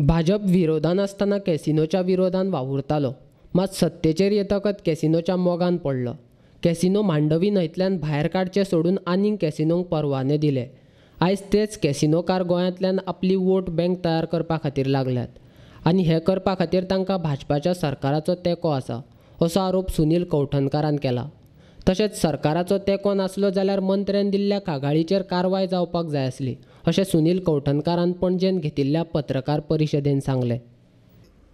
भाजप विरोधान आसतना कॅसिनोच्या विरोधान वावुरतालो, मात सत्तेचेर येतकच कॅसिनोच्या मोगान पडलो. कॅसिनो मांडवी न्हंयतल्यान भायर काडचे सोडून आनीक कॅसिनोंक परवाने दिले. आयज तेच कॅसिनोकार गोंयांतल्यान आपली वोट बँक तयार करपा खातीर लागल्यात आनी हें करपा खातीर तांकां भाजपाच्या सरकाराचो तेंको आसा, असो आरोप सुनील कौठनकारान केला. तशेंच सरकाराचो तेंको नासलो जाल्यार मंत्र्यान दिल्ल्या कागाळीचेर कारवाय जावपाक जाय आसली, अशें सुनील कौठनकारान पणजेन घेतिल्ल्या पत्रकार परिशदेंत सांगलें.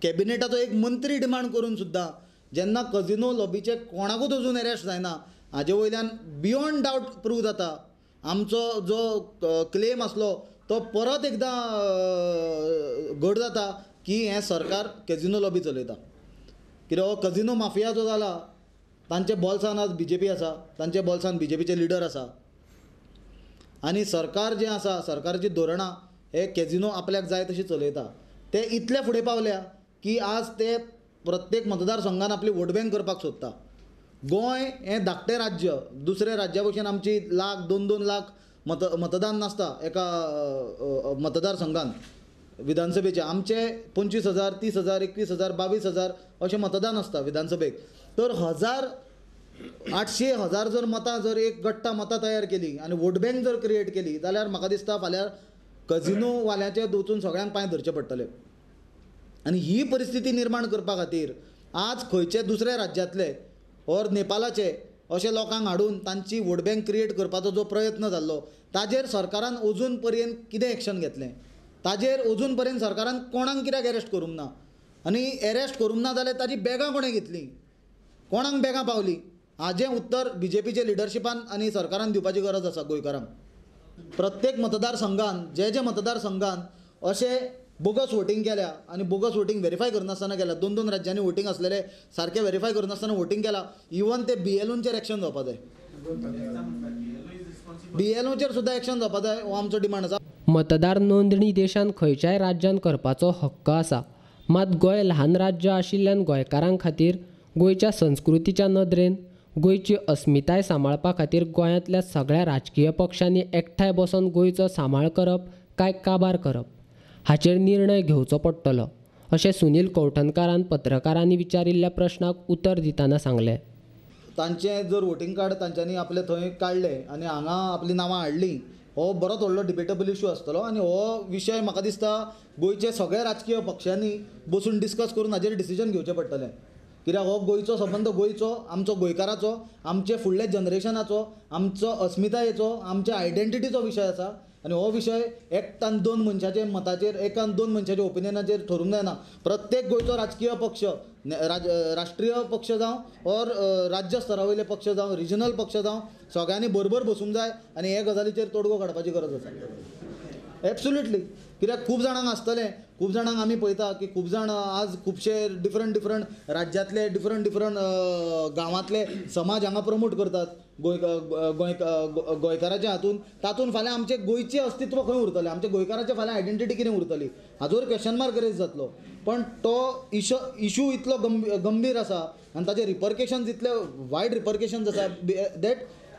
कॅबिनेटाचो एक मंत्री डिमांड करून सुद्दां जेन्ना कजिनो लॉबीचे कोणाकूच अजून अरेस्ट जायना, हाजे वयल्यान बियॉन्ड डावट प्रूव जाता आमचो जो क्लेम आसलो तो परत एकदां घट जाता की हें सरकार कॅजिनो लॉबी चलयता. कित्याक हो कजिनो माफिया जो जाला तांचे बोल्सान आज BJP आसा, तांचे बोल्सान BJPचे लिडर आसा आनी सरकार जें आसा, सरकारची धोरणां हे कॅजिनो आपल्याक जाय तशी चलयता. ते इतले फुडें पावल्या की आज ते प्रत्येक मतदारसंघान आपली वोट बँक करपाक सोदता. गोंय हें धाकटें राज्य, दुसऱ्या राज्या भशेन आमची 1,00,000-2-2 लाख मतदान नासता एका मतदारसंघान विधानसभेचे. आमचे 25,000, 30,000, 21,000, 22,000 अशें मतदान आसता विधानसभेक. तर 1,800 जर मतां जर एक गट्टा मतां तयार केली आनी वोट बँक जर क्रिएट केली जाल्यार म्हाका दिसता फाल्यां कजिनो वाल्यांचे वचून सगळ्यांक पांय धरचे पडटले. आनी ही परिस्थिती निर्माण करपा खातीर आज खंयचे दुसऱ्या राज्यांतले ओर नेपाळाचे अशे लोकांक हाडून तांची वोट बँक क्रिएट करपाचो जो प्रयत्न जाल्लो ताजेर सरकारान अजून पर्यंत कितें एक्शन घेतलें, ताजेर अजून पर्यंत सरकारान कोणाक कित्याक अरेस्ट करूंक ना. आनी अरेस्ट करूंक ना जाल्यार ताजी बॅगां कोणें घेतलीं, कोणाक बॅगां पावली, हाजें उत्तर BJPचे लिडरशिपान आनी सरकारान दिवपाची गरज आसा गोंयकारांक. प्रत्येक मतदारसंघान जे मतदारसंघान अशें बोगस वोटींग केल्या आनी बोगस वोटींग व्हेरीफाय करनासतना केल्या, 2-2 राज्यांनी वोटींग आसलेले सारकें व्हेरीफाय करनासतना वोटींग केलां, इवन ते BLOचेर एक्शन जावपाक जाय. BLOचेर सुद्दां एक्शन जावपाक जाय हो आमचो डिमांड आसा. मतदार नोंदणी देशांत खंयच्याय राज्यान करपाचो हक्क आसा, मात गोंय ल्हान राज्य आशिल्ल्यान गोंयकारां खातीर गोंयच्या संस्कृतीच्या नदरेन गोंयची अस्मिताय सांबाळपा खातीर गोंयांतल्या सगळ्या राजकीय पक्षांनी एकठांय बसून गोंयचो सांबाळ करप काय काबार करप हाचेर निर्णय घेवचो पडटलो, अशें सुनील कौठनकारान पत्रकारांनी विचारिल्ल्या प्रश्नाक उतर दितना सांगलें. तांचें जर वोटींग कार्ड तांच्यांनी आपले थंय काडलें आनी हांगा आपलीं नांवां हाडलीं, हो बरोच व्हडलो डिबेटेबल इशू आसतलो आनी हो विशय म्हाका दिसता गोंयचे सगळे राजकीय पक्षांनी बसून डिस्कस करून हाचेर डिसिजन घेवचें पडटलें. कित्याक हो गोंयचो संबंद गोंयचो, आमचो गोंयकाराचो, आमचे फुडले जनरेशनाचो, आमचो अस्मितायेचो, आमच्या आयडेंटिटीचो विशय आसा. आनी हो विशय एकटान 2 मनशाचे मताचेर, एकान 2 मनशाच्या ओपिनियनाचेर ठरूंक जायना. प्रत्येक गोंयचो राजकीय पक्ष, राष्ट्रीय पक्ष जावं ओर राज्य स्तरा वयले पक्ष जावं, रिजनल पक्ष जावं, सगळ्यांनी बरोबर बसूंक जाय आनी हे गजालीचेर तोडगो काडपाची गरज आसा. एब्सोल्युटली. कित्याक खूब जाणांक आसतलें, खूब जाणांक आमी पळयता की खूब जाण आज खुबशे डिफरंट राज्यांतले डिफरंट गांवांतले समाज हांगा प्रमोट करतात गोंयकाराच्या हातून. तातूंत फाल्यां आमचें गोंयचें अस्तित्व खंय उरतलें, आमच्या गोंयकाराचें फाल्यां आयडेंटिटी कितें उरतली हाचोर क्वेश्चन मार्क रेज जातलो. पण तो इशू इतलो गंभीर आसा आनी ताचे रिपरकेशन्स इतले वायड रिपरकेशन्स आसा that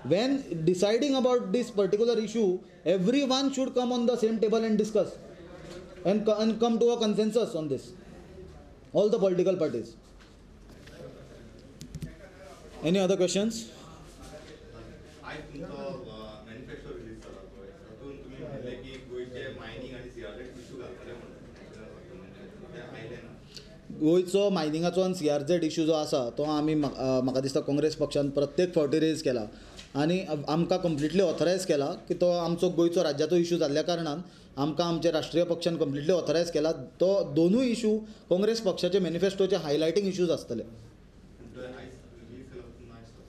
when deciding about this particular issue, everyone should come on the same table and discuss and come to a consensus on this, all the political parties. Any other questions? I think manifesto release झाला होता. त्यातून तुम्ही म्हणले की गोयचे mining आणि CRZ issue घालतले म्हणून ते आयले ना. गोंयचो मायनिंगाचो आनी CRZ इशू जो आसा तो आमी म्हाका दिसता काँग्रेस पक्षान प्रत्येक फावटी रेज केला आनी आमकां कंप्लिटली ऑथरायज केला की तो आमचो गोंयचो राज्याचो इशू जाल्ल्या कारणान आमकां आमच्या राष्ट्रीय पक्षान कंप्लिटली ऑथरायज केला. तो दोनूय इशू काँग्रेस पक्षाचे मॅनिफेस्टोचे हायलायटींग इशूज आसतले.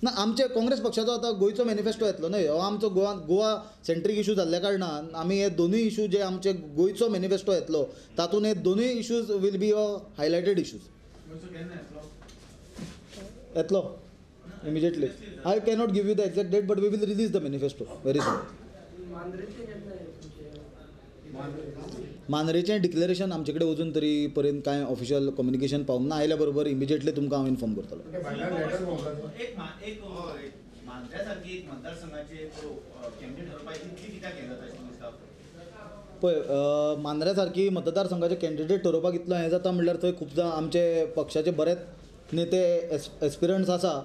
ना, आमचे काँग्रेस पक्षाचो आतां गोंयचो मॅनिफेस्टो येतलो न्हय, हो आमचो गोवा सेंट्रीक इशू जाल्ल्या कारणान आमी हे दोनूय इशू जे आमचे गोंयचो मॅनिफेस्टो येतलो तातूंत हे दोनूय issues will be highlighted issues. येतलो immediately. I cannot give you the exact date, but we will release the manifesto very soon. मांद्रेचें डिक्लेरेशन आमचे कडेन अजून तरी पर्यंत कांय ऑफिशियल कम्युनिकेशन पावूंक ना. आयल्या बरोबर इमिजिएटली तुमकां हांव इन्फॉर्म करतलो. पळय मांद्रे सारकी मतदारसंघाचे कॅन्डिडेट ठरोवपाक इतलो हें जाता म्हणल्यार थंय खुबदां आमचे पक्षाचे बरेच नेते एस्पिरंट्स आसा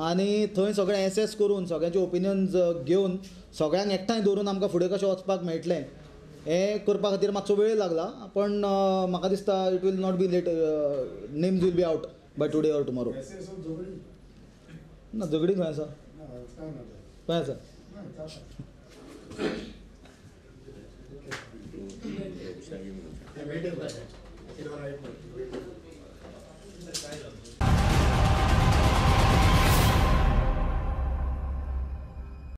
आनी थंय सगळें एसेस करून सगळ्यांचे ओपिनियन्स घेवन सगळ्यांक एकठांय दवरून आमकां फुडें कशें वचपाक मेळटलें हें करपा खातीर मातसो वेळ लागला पण म्हाका दिसता it will not be late names will be out by today or tomorrow ना झगडी खंय आसा खंय आसा Meeting.